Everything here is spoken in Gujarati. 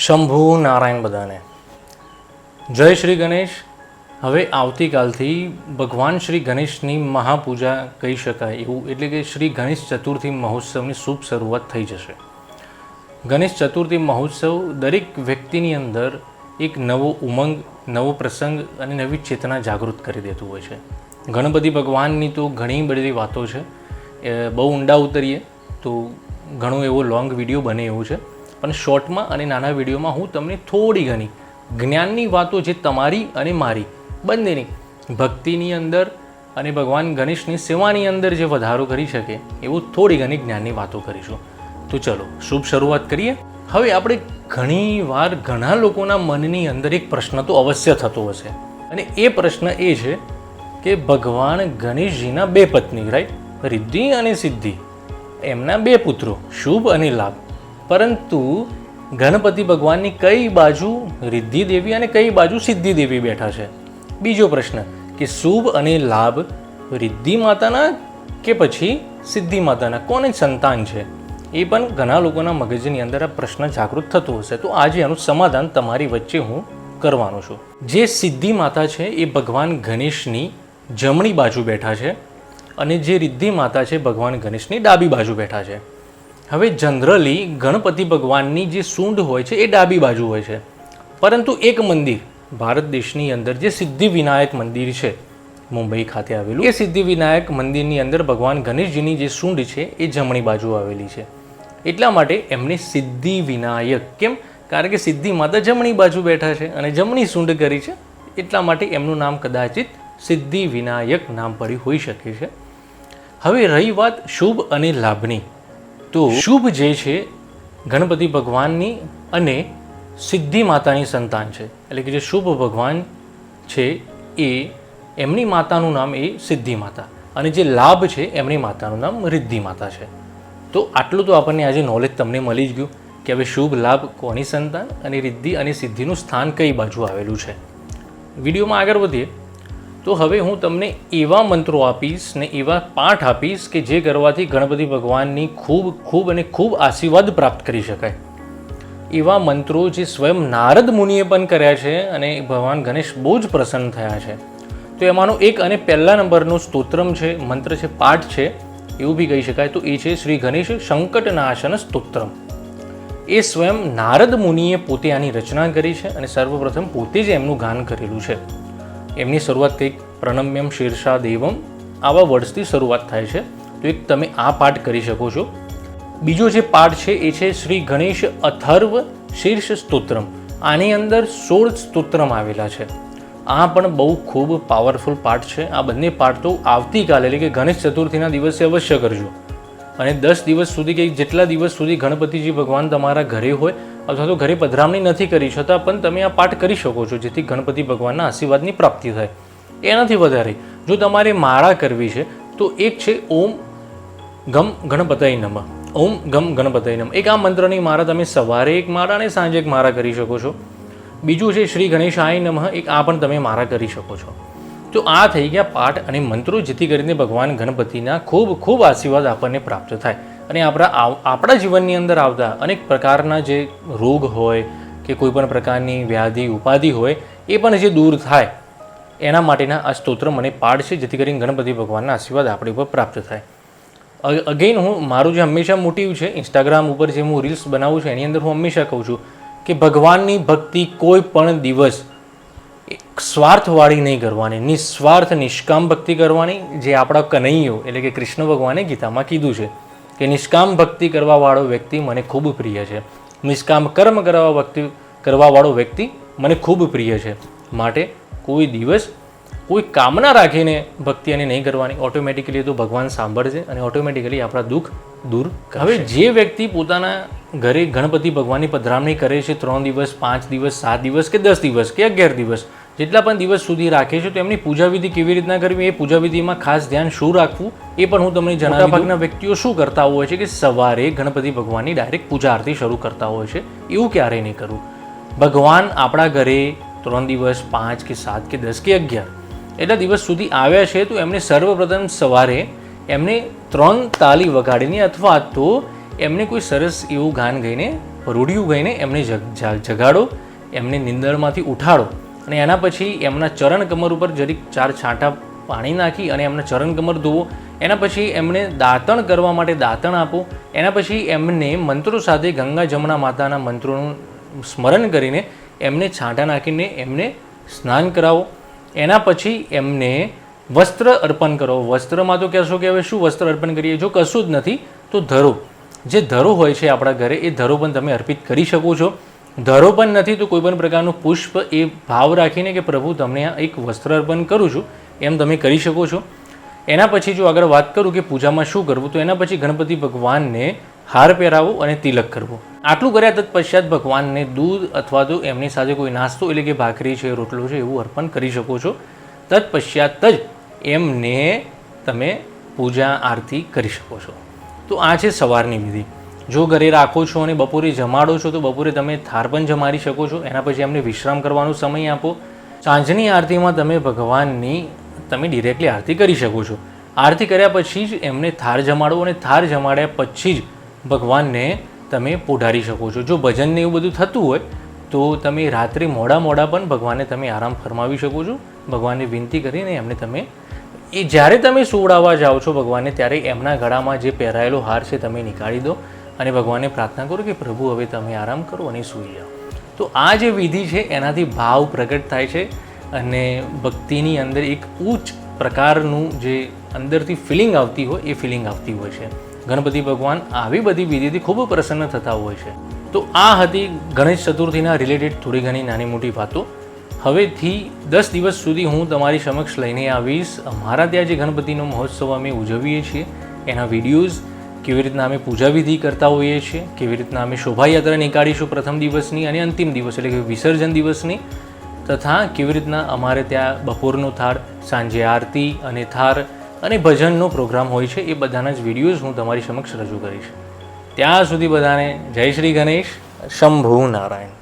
શંભુ નારાયણ બધાને જય શ્રી ગણેશ. હવે આવતીકાલથી ભગવાન શ્રી ગણેશની મહાપૂજા કહી શકાય એવું, એટલે કે શ્રી ગણેશ ચતુર્થી મહોત્સવની શુભ શરૂઆત થઈ જશે. ગણેશ ચતુર્થી મહોત્સવ દરેક વ્યક્તિની અંદર એક નવો ઉમંગ, નવો પ્રસંગ અને નવી ચેતના જાગૃત કરી દેતું હોય છે. ગણપતિ ભગવાનની તો ઘણી બધી વાતો છે, બહુ ઊંડા ઉતરીએ તો ઘણો એવો લોંગ વિડીયો બને એવું છે, પણ શોર્ટમાં અને નાના વિડીયોમાં હું તમને થોડી ઘણી જ્ઞાનની વાતો જે તમારી અને મારી બંનેની ભક્તિની અંદર અને ભગવાન ગણેશની સેવાની અંદર જે વધારો કરી શકે એવું થોડી ઘણી જ્ઞાનની વાતો કરીશું. તો ચલો શુભ શરૂઆત કરીએ. હવે આપણે ઘણીવાર ઘણા લોકોના મનની અંદર એક પ્રશ્ન તો અવશ્ય થતો હશે, અને એ પ્રશ્ન એ છે કે ભગવાન ગણેશજીના બે પત્ની, રાઈટ, રિદ્ધિ અને સિદ્ધિ, એમના બે પુત્રો શુભ અને લાભ, પરંતુ ગણપતિ ભગવાનની કઈ બાજુ રિદ્ધિ દેવી અને કઈ બાજુ સિદ્ધિ દેવી બેઠા છે? બીજો પ્રશ્ન કે શુભ અને લાભ રિદ્ધિ માતાના કે પછી સિદ્ધિ માતાના, કોને સંતાન છે? એ પણ ઘણા લોકોના મગજની અંદર આ પ્રશ્ન જાગૃત થતો હશે. તો આજે આનું સમાધાન તમારી વચ્ચે હું કરવાનો છું. જે સિદ્ધિ માતા છે એ ભગવાન ગણેશની જમણી બાજુ બેઠા છે, અને જે રિદ્ધિ માતા છે ભગવાન ગણેશની ડાબી બાજુ બેઠા છે. હવે જનરલી ગણપતિ ભગવાનની જે સૂંઢ હોય છે એ ડાબી બાજુ હોય છે, પરંતુ એક મંદિર ભારત દેશની અંદર જે સિદ્ધિ વિનાયક મંદિર છે મુંબઈ ખાતે આવેલું, એ સિદ્ધિ વિનાયક મંદિરની અંદર ભગવાન ગણેશજીની જે સૂંઢ છે એ જમણી બાજુ આવેલી છે. એટલા માટે એમને સિદ્ધિ વિનાયક કેમ? કારણ કે સિદ્ધિ માતા જમણી બાજુ બેઠા છે અને જમણી સૂંઢ કરી છે, એટલા માટે એમનું નામ કદાચિત સિદ્ધિ વિનાયક નામ પડ્યું હોઈ શકે છે. હવે રહી વાત શુભ અને લાભની, તો શુભ જે છે ગણપતિ ભગવાનની અને સિદ્ધિ માતાની સંતાન છે, એટલે કે જે શુભ ભગવાન છે એ એમની માતાનું નામ એ સિદ્ધિ માતા, અને જે લાભ છે એમની માતાનું નામ રિદ્ધિ માતા છે. તો આટલું તો આપણને આજે નોલેજ તમને મળી જ ગયું કે હવે શુભ લાભ કોની સંતાન અને રિદ્ધિ અને સિદ્ધિનું સ્થાન કઈ બાજુ આવેલું છે. વિડીયોમાં આગળ વધીએ તો હવે હું તમને એવા મંત્રો આપીશ ને એવા પાઠ આપીશ કે જે કરવાથી ગણપતિ ભગવાનની ખૂબ અને ખૂબ આશીર્વાદ પ્રાપ્ત કરી શકાય. એવા મંત્રો જે સ્વયં નારદ મુનિએ પણ કર્યા છે અને ભગવાન ગણેશ બહુ જ પ્રસન્ન થયા છે. તો એમાંનો એક અને પહેલા નંબરનું સ્તોત્રમ છે, મંત્ર છે, પાઠ છે, એવું બી કહી શકાય, તો એ છે શ્રી ગણેશ સંકટનાશન સ્તોત્રમ. એ સ્વયં નારદ મુનિએ પોતે આની રચના કરી છે અને સર્વપ્રથમ પોતે જ એમનું ગાન કરેલું છે. એમની શરૂઆત કંઈક પ્રણમ્યમ શીર્ષા દેવમ આવા વર્ડ્સથી શરૂઆત થાય છે. તો એક તમે આ પાઠ કરી શકો છો. બીજો જે પાઠ છે એ છે શ્રી ગણેશ અથર્વ શીર્ષ સ્તોત્રમ. આની અંદર 16 સ્તોત્રમ આવેલા છે. આ પણ બહુ ખૂબ પાવરફુલ પાઠ છે. આ બંને પાઠ તો આવતીકાલે એટલે કે ગણેશ ચતુર્થીના દિવસે અવશ્ય કરજો, અને 10 દિવસ સુધી કે જેટલા દિવસ સુધી ગણપતિજી ભગવાન તમારા ઘરે હોય અથવા તો ઘરે પધરામણી નથી કરી છતાં પણ તમે આ પાઠ કરી શકો છો, જેથી ગણપતિ ભગવાનના આશીર્વાદની પ્રાપ્તિ થાય. એનાથી વધારે જો તમારે માળા કરવી છે તો એક છે ઓમ ગમ ગણપતય નમઃ, ઓમ ગમ ગણપતય નમઃ. એક આ મંત્રની માળા તમે સવારે એક માળા અને સાંજે એક માળા કરી શકો છો. બીજું છે શ્રી ગણેશાય નમઃ, એક આ પણ તમે માળા કરી શકો છો. તો આ થઈ ગયા પાઠ અને મંત્રો, જેથી કરીને ભગવાન ગણપતિના ખૂબ આશીર્વાદ આપણને પ્રાપ્ત થાય અને આપણા જીવનની અંદર આવતા અનેક પ્રકારના જે રોગ હોય કે કોઈ પણ પ્રકારની વ્યાધિ ઉપાધિ હોય એ પણ જે દૂર થાય એના માટેના આ સ્તોત્ર મને પાઠ છે, જેથી કરીને ગણપતિ ભગવાનના આશીર્વાદ આપણી ઉપર પ્રાપ્ત થાય. અગેઇન મારું જે હંમેશા મોટિવ છે, ઇન્સ્ટાગ્રામ ઉપર જે હું રીલ્સ બનાવું છું એની અંદર હું હંમેશા કહું છું કે ભગવાનની ભક્તિ કોઈ પણ દિવસ સ્વાર્થવાળી નહીં કરવાની, નિસ્વાર્થ નિષ્કામ ભક્તિ કરવાની. જે આપણા કનૈયો એટલે કે કૃષ્ણ ભગવાને ગીતામાં કીધું છે કે નિષ્કામ ભક્તિ કરવાવાળો વ્યક્તિ મને ખૂબ પ્રિય છે, નિષ્કામ કર્મ કરવાવાળો વ્યક્તિ મને ખૂબ પ્રિય છે. માટે કોઈ દિવસ કોઈ કામના રાખીને ભક્તિ અને નહીં કરવાની. ઓટોમેટિકલી તો ભગવાન સાંભળશે અને ઓટોમેટિકલી આપણા દુઃખ દૂર કરશે. હવે જે વ્યક્તિ પોતાના ઘરે ગણપતિ ભગવાનની પધરામણી કરે છે 3 દિવસ, 5 દિવસ, 7 દિવસ કે 10 દિવસ કે 11 દિવસ જેટલા પણ દિવસ સુધી રાખે છે, તો એમની પૂજાવિધિ કેવી રીતના કરવી, એ પૂજાવિધિમાં ખાસ ધ્યાન શું રાખવું એ પણ હું તમને જણાવું. મોટાભાગના વ્યક્તિઓ શું કરતા હોય છે કે સવારે ગણપતિ ભગવાનની ડાયરેક્ટ પૂજા આરતી શરૂ કરતા હોય છે. એવું ક્યારેય નહીં કરવું. ભગવાન આપણા ઘરે 3 દિવસ, 5 કે 7 કે 10 કે 11 એટલા દિવસ સુધી આવ્યા છે, તો એમને સર્વપ્રથમ સવારે એમને 3 તાલી વગાડીને અથવા તો એમને કોઈ સરસ એવું ગાન ગાઈને રૂડિયું ગાઈને એમને જગાડો, એમને નિંદરમાંથી ઉઠાડો અને એના પછી એમના ચરણ કમર ઉપર જરીક 4 છાંટા પાણી નાખી અને એમના ચરણ કમર ધોવો. એના પછી એમને દાંતણ કરવા માટે દાંતણ આપો. એના પછી એમને મંત્રો સાથે ગંગા જમુના માતાના મંત્રોનું સ્મરણ કરીને એમને છાંટા નાખીને એમને સ્નાન કરાવો. એના પછી એમને વસ્ત્ર અર્પણ કરો. વસ્ત્રમાં તો કહેશો કે હવે શું વસ્ત્ર અર્પણ કરીએ, જો કશું જ નથી તો ધરો, જે ધરો હોય છે આપણા ઘરે એ ધરો પણ તમે અર્પિત કરી શકો છો. ધરો પણ નથી તો કોઈ પણ પ્રકારનું પુષ્પ એ ભાવ રાખીને કે પ્રભુ તમને આ એક વસ્ત્ર અર્પણ કરું છું એમ તમે કરી શકો છો. એના પછી જો આગળ વાત કરું કે પૂજામાં શું કરવું, તો એના પછી ગણપતિ ભગવાનને હાર પહેરાવો અને તિલક કરવો. આટલું કર્યા તત્પશ્ચાત ભગવાનને દૂધ અથવા તો એમની સાથે કોઈ નાસ્તો એટલે કે ભાખરી છે, રોટલો છે એવું અર્પણ કરી શકો છો. તત્પશ્ચાત જ એમને તમે પૂજા આરતી કરી શકો છો. તો આ છે સવારની વિધિ. જો ઘરે રાખો છો અને બપોરે જમાડો છો તો બપોરે તમે થાર પણ જમાડી શકો છો. એના પછી એમને વિશ્રામ કરવાનો સમય આપો. સાંજની આરતીમાં તમે ભગવાનની તમે ડિરેક્ટલી આરતી કરી શકો છો. આરતી કર્યા પછી જ એમને થાર જમાડો અને થાર જમાડ્યા પછી જ ભગવાનને તમે પોઢારી શકો છો. જો ભજનને એવું બધું થતું હોય તો તમે રાત્રે મોડા પણ ભગવાનને તમે આરામ ફરમાવી શકો છો. ભગવાનને વિનંતી કરીને એમને તમે જ્યારે તમે સુવડાવવા જાઓ છો ભગવાનને ત્યારે એમના ગળામાં જે પહેરાયેલો હાર છે તમે નીકાળી દો અને ભગવાનને પ્રાર્થના કરો કે પ્રભુ હવે તમે આરામ કરો અને સૂઈ જાઓ. તો આ જે વિધિ છે એનાથી ભાવ પ્રગટ થાય છે અને ભક્તિની અંદર એક ઉચ્ચ પ્રકારનું જે અંદરથી ફિલિંગ આવતી હોય એ ફિલિંગ આવતી હોય છે. ગણપતિ ભગવાન આવી બધી વિધિથી ખૂબ પ્રસન્ન થતા હોય છે. તો આ હતી ગણેશ ચતુર્થીના રિલેટેડ થોડી ઘણી નાની મોટી વાતો. હવેથી 10 દિવસ સુધી હું તમારી સમક્ષ લઈને આવીશ અમારા ત્યાં જે ગણપતિનો મહોત્સવ અમે ઉજવીએ છીએ એના વિડીયોઝ, કેવી રીતના અમે પૂજા વિધિ કરતા હોઈએ છીએ, કેવી રીતના અમે શોભાયાત્રા નીકાળીશું પ્રથમ દિવસની અને અંતિમ દિવસ એટલે કે વિસર્જન દિવસની, તથા કેવી રીતના અમારે ત્યાં બપોરનો થાળ, સાંજે આરતી અને થાર અને ભજનનો પ્રોગ્રામ હોય છે એ બધાના જ વિડીયોઝ હું તમારી સમક્ષ રજૂ કરીશ. ત્યાં સુધી બધાને જય શ્રી ગણેશ, શંભુ નારાયણ.